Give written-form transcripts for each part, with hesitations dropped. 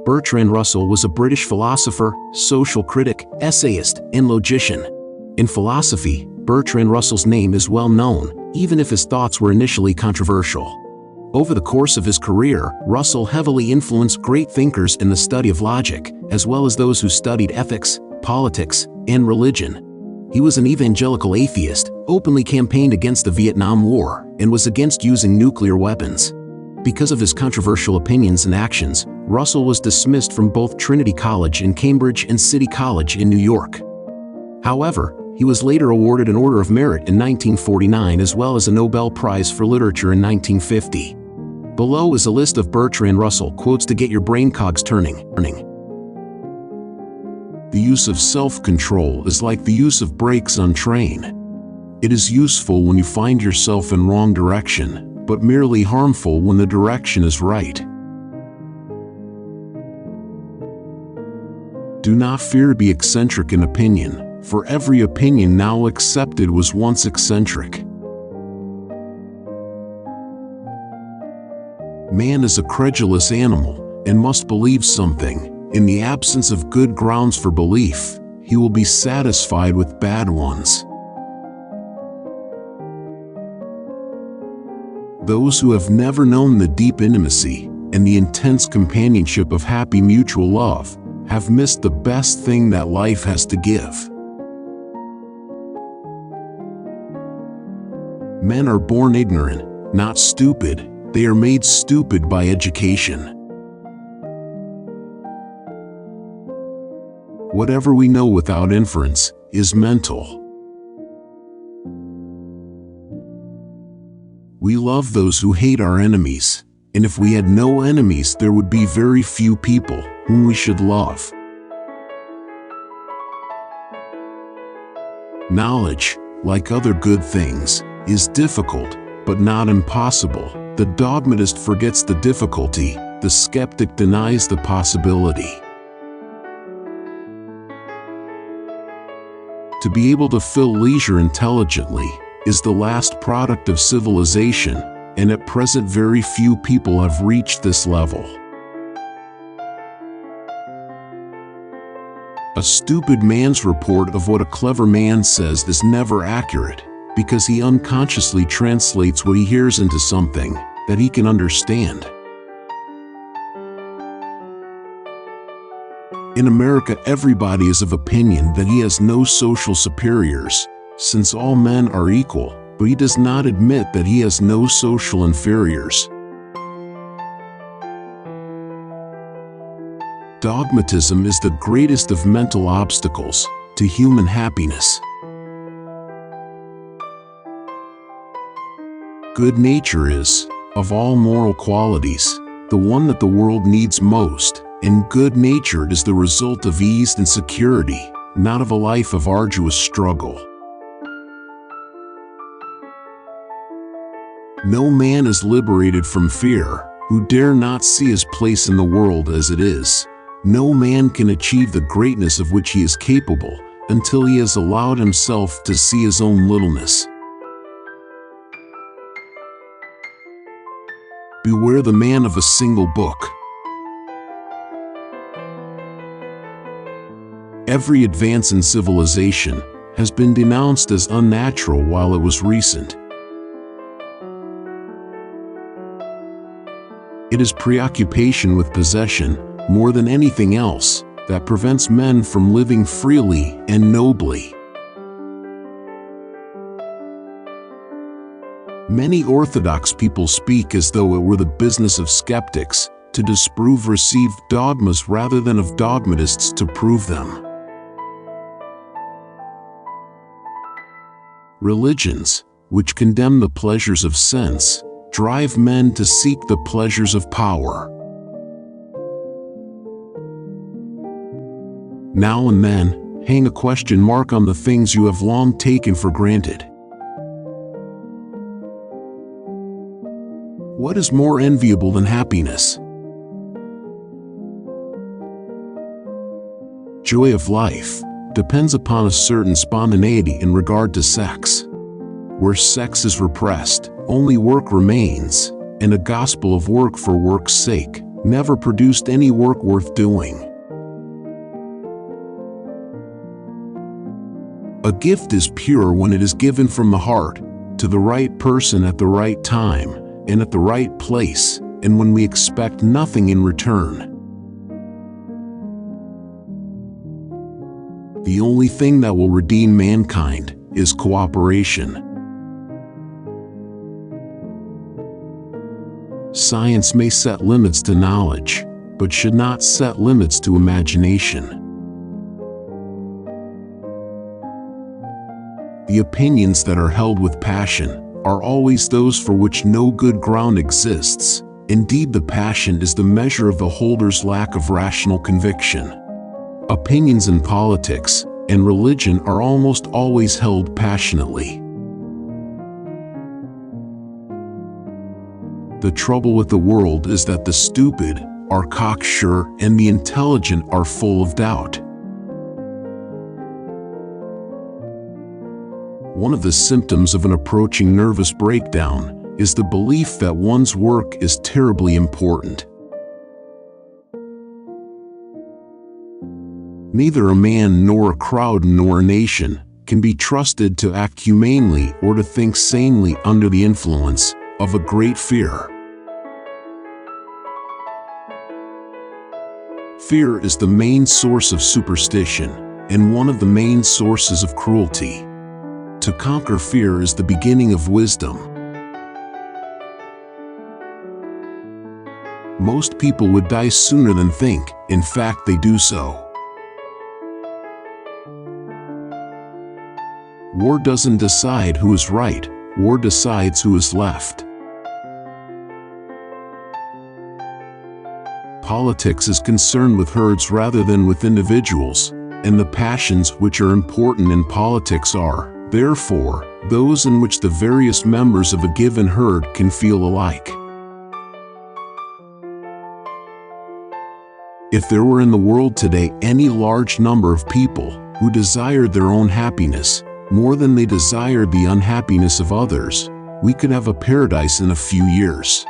Bertrand Russel was a British philosopher, social critic, essayist, and logician. In philosophy, Bertrand Russell's name is well known, even if his thoughts were initially controversial. Over the course of his career, Russell heavily influenced great thinkers in the study of logic, as well as those who studied ethics, politics, and religion. He was an evangelical atheist, openly campaigned against the Vietnam War, and was against using nuclear weapons. Because of his controversial opinions and actions, Russell was dismissed from both Trinity College in Cambridge and City College in New York. However, he was later awarded an Order of Merit in 1949 as well as a Nobel Prize for Literature in 1950. Below is a list of Bertrand Russell quotes to get your brain cogs turning. The use of self-control is like the use of brakes on train. It is useful when you find yourself in wrong direction, but merely harmful when the direction is right. Do not fear to be eccentric in opinion, for every opinion now accepted was once eccentric. Man is a credulous animal, and must believe something. In the absence of good grounds for belief, he will be satisfied with bad ones. Those who have never known the deep intimacy and the intense companionship of happy mutual love have missed the best thing that life has to give. Men are born ignorant, not stupid. They are made stupid by education. Whatever we know without inference is mental. We love those who hate our enemies, and if we had no enemies, there would be very few people whom we should love. Knowledge, like other good things, is difficult, but not impossible. The dogmatist forgets the difficulty, the skeptic denies the possibility. To be able to fill leisure intelligently is the last product of civilization, and at present very few people have reached this level. A stupid man's report of what a clever man says is never accurate, because he unconsciously translates what he hears into something that he can understand. In America, everybody is of opinion that he has no social superiors, since all men are equal, but he does not admit that he has no social inferiors. Dogmatism is the greatest of mental obstacles to human happiness. Good nature is, of all moral qualities, the one that the world needs most, and good nature is the result of ease and security, not of a life of arduous struggle. No man is liberated from fear who dare not see his place in the world as it is. No man can achieve the greatness of which he is capable until he has allowed himself to see his own littleness. Beware the man of a single book. Every advance in civilization has been denounced as unnatural while it was recent. It is preoccupation with possession, more than anything else, that prevents men from living freely and nobly. Many orthodox people speak as though it were the business of skeptics to disprove received dogmas rather than of dogmatists to prove them. Religions, which condemn the pleasures of sense, drive men to seek the pleasures of power. Now and then, hang a question mark on the things you have long taken for granted. What is more enviable than happiness? Joy of life depends upon a certain spontaneity in regard to sex. Where sex is repressed, only work remains, and a gospel of work for work's sake never produced any work worth doing. A gift is pure when it is given from the heart, to the right person at the right time, and at the right place, and when we expect nothing in return. The only thing that will redeem mankind is cooperation. Science may set limits to knowledge, but should not set limits to imagination. The opinions that are held with passion are always those for which no good ground exists. Indeed, the passion is the measure of the holder's lack of rational conviction. Opinions in politics and religion are almost always held passionately. The trouble with the world is that the stupid are cocksure and the intelligent are full of doubt. One of the symptoms of an approaching nervous breakdown is the belief that one's work is terribly important. Neither a man nor a crowd nor a nation can be trusted to act humanely or to think sanely under the influence of a great fear. Fear is the main source of superstition and one of the main sources of cruelty. To conquer fear is the beginning of wisdom. Most people would die sooner than think, in fact they do so. War doesn't decide who is right, war decides who is left. Politics is concerned with herds rather than with individuals, and the passions which are important in politics are, therefore, those in which the various members of a given herd can feel alike. If there were in the world today any large number of people who desired their own happiness more than they desired the unhappiness of others, we could have a paradise in a few years.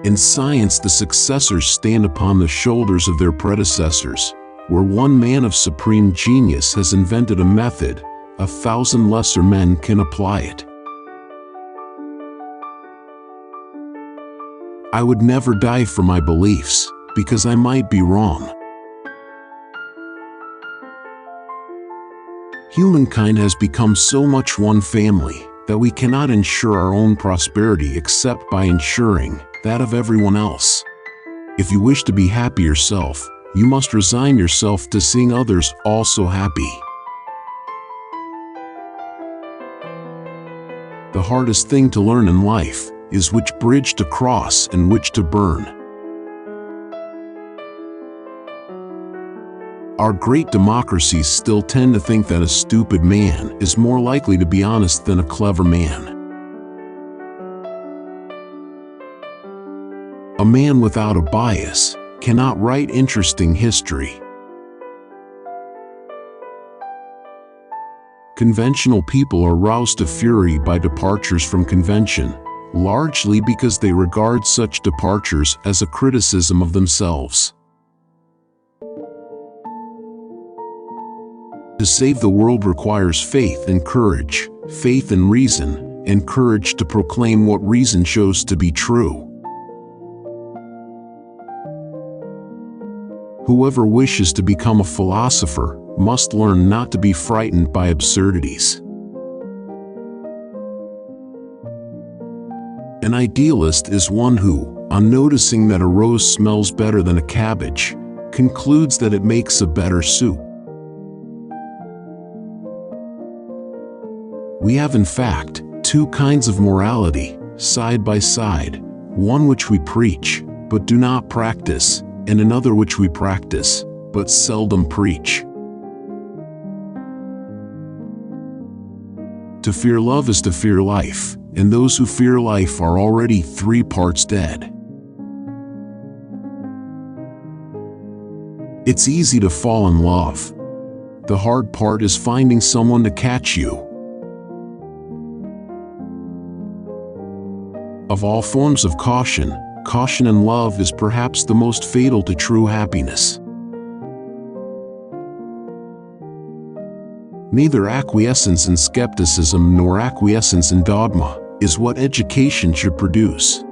In science, the successors stand upon the shoulders of their predecessors. Where one man of supreme genius has invented a method, 1,000 lesser men can apply it. I would never die for my beliefs, because I might be wrong. Humankind has become so much one family that we cannot ensure our own prosperity except by ensuring that of everyone else. If you wish to be happy yourself, you must resign yourself to seeing others also happy. The hardest thing to learn in life is which bridge to cross and which to burn. Our great democracies still tend to think that a stupid man is more likely to be honest than a clever man. A man without a bias cannot write interesting history. Conventional people are roused to fury by departures from convention, largely because they regard such departures as a criticism of themselves. To save the world requires faith and courage, faith and reason, and courage to proclaim what reason shows to be true. Whoever wishes to become a philosopher must learn not to be frightened by absurdities. An idealist is one who, on noticing that a rose smells better than a cabbage, concludes that it makes a better soup. We have in fact two kinds of morality, side by side, one which we preach, but do not practice, and another which we practice, but seldom preach. To fear love is to fear life, and those who fear life are already 3 parts dead. It's easy to fall in love. The hard part is finding someone to catch you. Of all forms of caution, caution in love is perhaps the most fatal to true happiness. Neither acquiescence in skepticism nor acquiescence in dogma is what education should produce.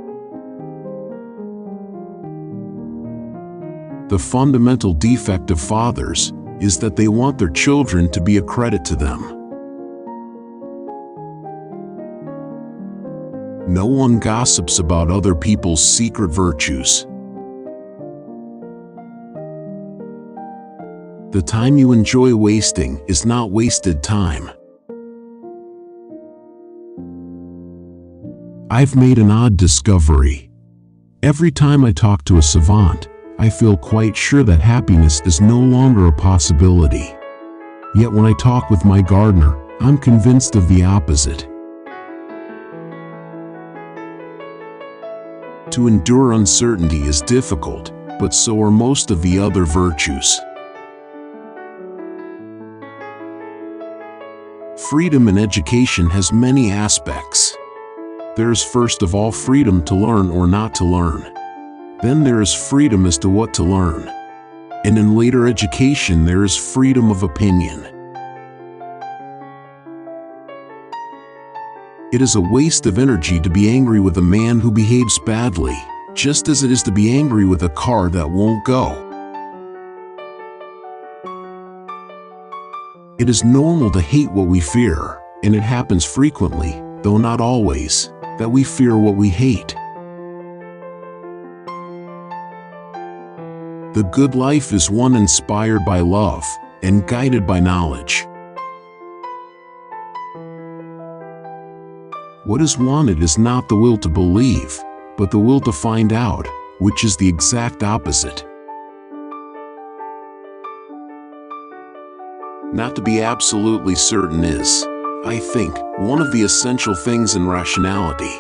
The fundamental defect of fathers is that they want their children to be a credit to them. No one gossips about other people's secret virtues. The time you enjoy wasting is not wasted time. I've made an odd discovery. Every time I talk to a savant, I feel quite sure that happiness is no longer a possibility. Yet when I talk with my gardener, I'm convinced of the opposite. To endure uncertainty is difficult, but so are most of the other virtues. Freedom in education has many aspects. There is first of all freedom to learn or not to learn. Then there is freedom as to what to learn. And in later education there is freedom of opinion. It is a waste of energy to be angry with a man who behaves badly, just as it is to be angry with a car that won't go. It is normal to hate what we fear, and it happens frequently, though not always, that we fear what we hate. The good life is one inspired by love and guided by knowledge. What is wanted is not the will to believe, but the will to find out, which is the exact opposite. Not to be absolutely certain is, I think, one of the essential things in rationality.